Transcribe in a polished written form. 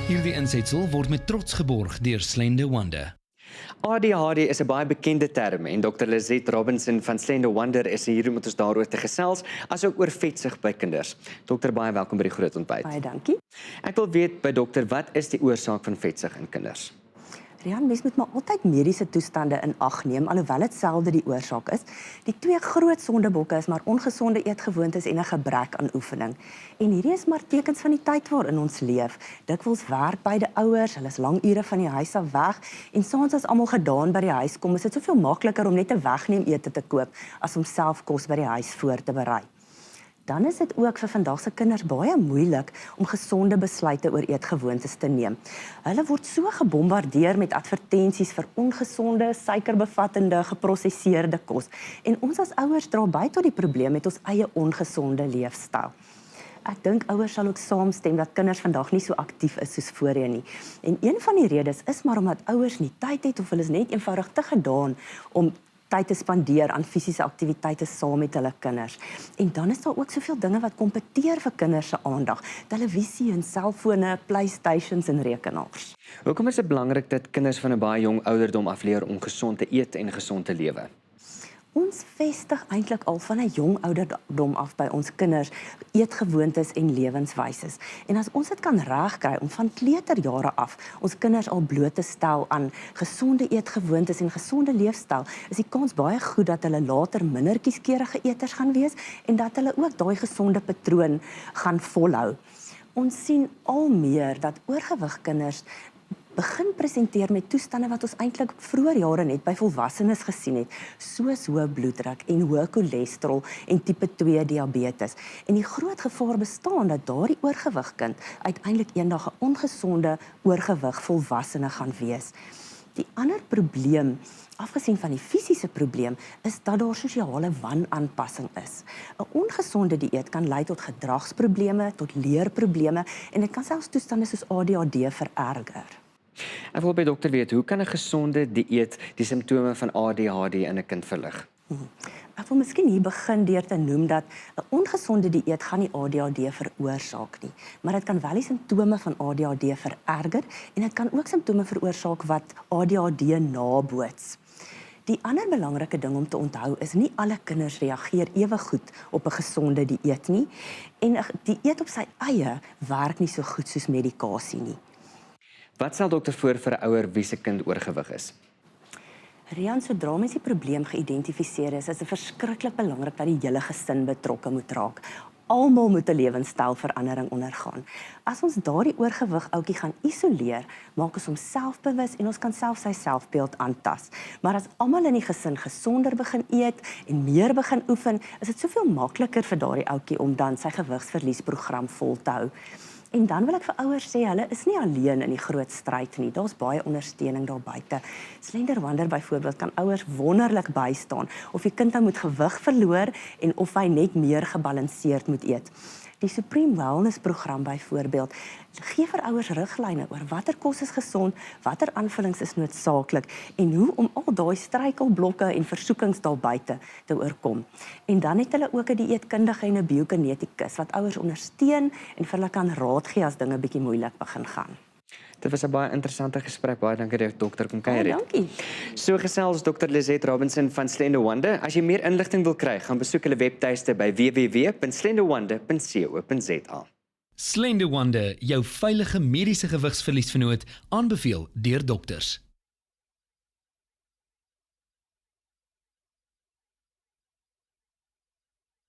Hierdie insetsel word met trots geborg deur Slender Wonder. ADHD is 'n baie bekende term en Dr. Lizette Robinson van Slender Wonder is hier om met ons daaroor te gesels, asook oor vetsug by kinders. Dokter, baie welkom by die Groot Ontbyt. Baie dankie. Ek wil weet by dokter, wat is die oorsaak van vetsug in kinders? Rian, mens moet maar altyd mediese toestande in ag neem, alhoewel dit selde die oorsaak is. Die twee groot sondebokke is maar ongesonde eetgewoontes en 'n gebrek aan oefening. En hierdie is maar tekens van die tyd waarin ons leef. Dikwels werk beide ouers, hulle is lang ure van die huis af weg en saans as almal gedaan by die huis kom, is dit soveel makliker om net 'n wegneem ete te koop as om self kos by die huis voor te berei. Dan is dit ook vir vandag se kinders baie moeilik om gesonde besluite oor eetgewoontes te neem. Hulle word so gebombardeer met advertensies vir ongesonde, suikerbevattende, geprosesseerde kos. En ons as ouers dra by tot die probleem met ons eie ongesonde leefstyl. Ek dink ouers sal ook saamstem dat kinders vandag nie so aktief is soos voorheen nie. En een van die redes is maar omdat ouers nie tyd het of hulle is net eenvoudig te gedaan om tyd te spandeer aan fisiese aktiwiteite saam met hulle kinders. En dan is daar ook soveel dinge wat kompeteer vir kinders se aandag. Televisie en selfone, PlayStations en rekenaars. Hoekom is dit belangrik dat kinders van 'n baie jong ouderdom af leer om gesond te eet en gesond te lewe? Ons vestig eintlik al van 'n jong ouderdom af by ons kinders eetgewoontes en lewenswyses. En as ons dit kan regkry om van kleuterjare af ons kinders al bloot te stel aan gesonde eetgewoontes en gesonde leefstyl, is die kans baie goed dat hulle later minder kieskeurige eters gaan wees en dat hulle ook daai gesonde patroon gaan volhou. Ons sien al meer dat oorgewig kinders begin presenteer met toestande wat ons eintlik vroeër jare net by volwassenes gesien het, soos hoë bloeddruk en hoë cholesterol en tipe 2 diabetes. En die groot gevaar bestaan dat daardie oorgewig kind uiteindelik eendag 'n ongesonde oorgewig volwassene gaan wees. Die ander probleem, afgesien van die fisiese probleem, is dat daar sosiale wanaanpassing is. 'n Ongesonde dieet kan lei tot gedragsprobleme, tot leerprobleme en dit kan selfs toestande soos ADHD vererger. Ek wil by dokter weet, hoe kan 'n gesonde dieet die simptome van ADHD in 'n kind verlig? Ek wil miskien hier begin deur te noem dat 'n ongesonde dieet gaan nie ADHD veroorsaak nie, maar dit kan wel die simptome van ADHD vererger en dit kan ook simptome veroorsaak wat ADHD naboots. Die ander belangrike ding om te onthou is nie alle kinders reageer ewe goed op 'n gesonde dieet nie en 'n dieet op sy eie werk nie so goed soos medikasie nie. Wat stel dokter voor vir 'n ouer wie se kind oorgewig is? Rian, sodra mens die probleem geïdentifiseer is dit verskriklik belangrik dat die hele gesin betrokke moet raak. Almal moet 'n lewenstylverandering ondergaan. As ons daardie oorgewig ouetjie gaan isoleer, maak ons hom selfbewus en ons kan self sy selfbeeld aantas. Maar as almal in die gesin gesonder begin eet en meer begin oefen, is dit soveel makliker vir daardie ouetjie om dan sy gewigsverliesprogram vol te hou. En dan wil ek vir ouers sê, hulle is nie alleen in die groot stryd nie. Daar's baie ondersteuning daar buite. Slender Wonder byvoorbeeld kan ouers wonderlik bystaan of die kind dan moet gewig verloor en of hy net meer gebalanseerd moet eet. Die Supreme Wellness program byvoorbeeld gee vir ouers riglyne oor watter kos is gesond, watter aanvullings is noodsaaklik en hoe om al daai struikelblokke en versoekings daar buite te oorkom. En dan het hulle ook 'n dieetkundige en 'n biokineticus wat ouers ondersteun en vir hulle kan raad gee as dinge bietjie moeilik begin gaan. Dit was 'n baie interessante gesprek. Baie dankie dat dokter kom kuier het. Dankie. So gesels Dr. Lizette Robinson van Slender Wonder. As jy meer inligting wil kry, gaan besoek hulle webtuiste by www.slenderwonder.co.za. Slender Wonder, jou veilige mediese gewigsverliesvernoot, aanbeveel deur dokters.